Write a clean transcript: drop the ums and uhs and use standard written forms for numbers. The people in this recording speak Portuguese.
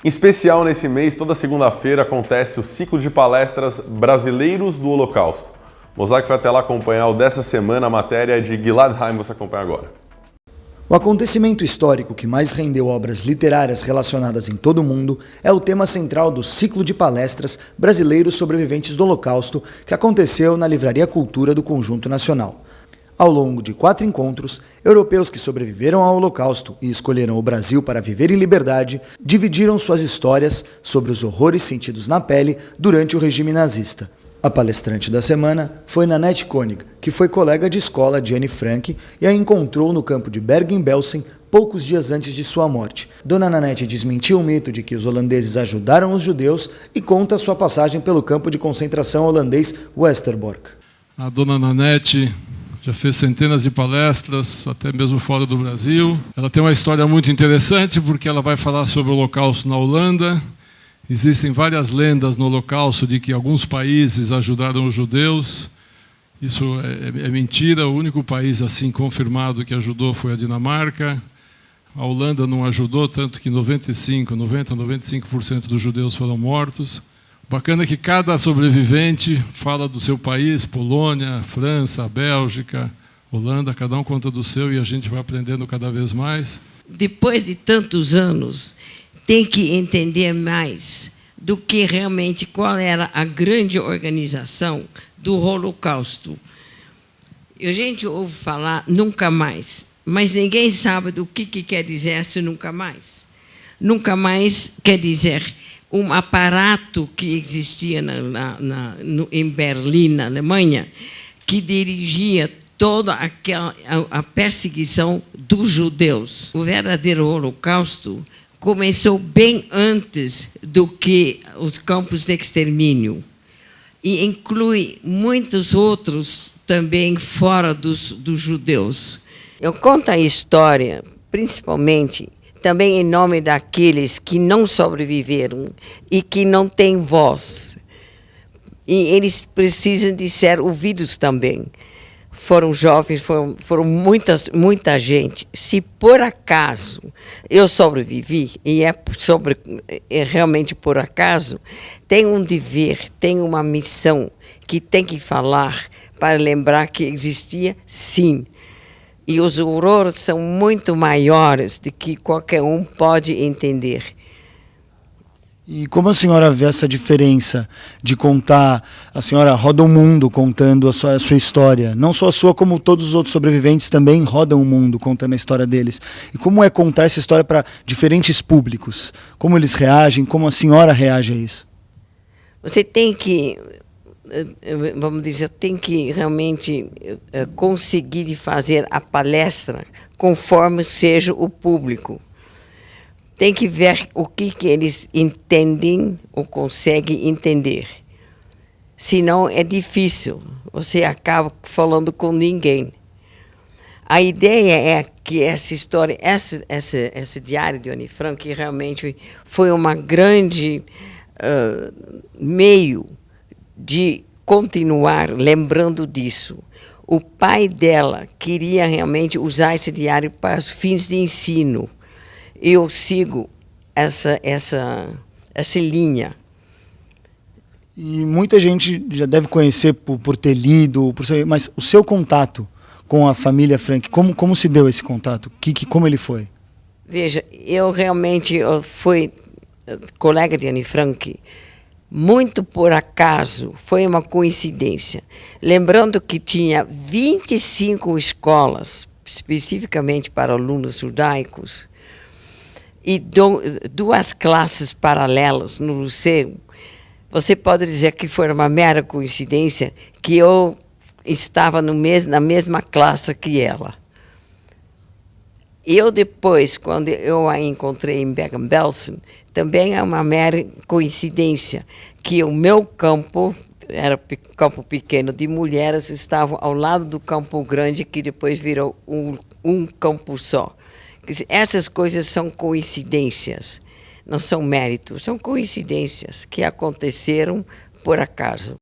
Em especial nesse mês, toda segunda-feira acontece o ciclo de palestras Brasileiros do Holocausto. Mosaic vai até lá acompanhar o dessa semana, a matéria de Gilad Haim, você acompanha agora. O acontecimento histórico que mais rendeu obras literárias relacionadas em todo o mundo é o tema central do ciclo de palestras Brasileiros Sobreviventes do Holocausto, que aconteceu na Livraria Cultura do Conjunto Nacional. Ao longo de 4 encontros, europeus que sobreviveram ao Holocausto e escolheram o Brasil para viver em liberdade, dividiram suas histórias sobre os horrores sentidos na pele durante o regime nazista. A palestrante da semana foi Nanette Koning, que foi colega de escola de Anne Frank e a encontrou no campo de Bergen-Belsen poucos dias antes de sua morte. Dona Nanette desmentiu o mito de que os holandeses ajudaram os judeus e conta sua passagem pelo campo de concentração holandês Westerbork. A Dona Nanette já fez centenas de palestras, até mesmo fora do Brasil. Ela tem uma história muito interessante porque ela vai falar sobre o Holocausto na Holanda. Existem várias lendas no Holocausto de que alguns países ajudaram os judeus. Isso é mentira. O único país assim confirmado que ajudou foi a Dinamarca. A Holanda não ajudou, tanto que 95% dos judeus foram mortos. Bacana que cada sobrevivente fala do seu país, Polônia, França, Bélgica, Holanda, cada um conta do seu e a gente vai aprendendo cada vez mais. Depois de tantos anos, tem que entender mais do que realmente qual era a grande organização do Holocausto. A gente ouve falar nunca mais, mas ninguém sabe do que quer dizer esse nunca mais. Nunca mais quer dizer um aparato que existia em Berlim, na Alemanha, que dirigia toda a perseguição dos judeus. O verdadeiro Holocausto começou bem antes do que os campos de extermínio e inclui muitos outros também fora dos judeus. Eu conto a história, principalmente, também em nome daqueles que não sobreviveram e que não têm voz. E eles precisam de ser ouvidos também. Foram jovens, foram muita gente. Se por acaso eu sobrevivi, e é realmente por acaso, tem um dever, tem uma missão que tem que falar para lembrar que existia, sim. E os horrores são muito maiores do que qualquer um pode entender. E como a senhora vê essa diferença de contar, a senhora roda o mundo contando a sua história, não só a sua, como todos os outros sobreviventes também rodam o mundo contando a história deles. E como é contar essa história para diferentes públicos? Como eles reagem, como a senhora reage a isso? Você tem que, vamos dizer, tem que realmente conseguir fazer a palestra conforme seja o público. Tem que ver o que eles entendem ou conseguem entender. Senão é difícil, você acaba falando com ninguém. A ideia é que essa história, esse diário de Anne Frank, realmente foi uma grande meio de continuar lembrando disso. O pai dela queria realmente usar esse diário para os fins de ensino. Eu sigo essa linha. E muita gente já deve conhecer por ter lido, mas o seu contato com a família Frank, como se deu esse contato? Como ele foi? Veja, eu fui colega de Anne Frank, muito por acaso, foi uma coincidência. Lembrando que tinha 25 escolas, especificamente para alunos judaicos, e 2 classes paralelas no liceu. Você pode dizer que foi uma mera coincidência que eu estava na mesma classe que ela. Eu depois, quando eu a encontrei em Bergen-Belsen, também é uma mera coincidência que o meu campo, era campo pequeno de mulheres, estava ao lado do campo grande, que depois virou um campo só. Essas coisas são coincidências, não são méritos, são coincidências que aconteceram por acaso.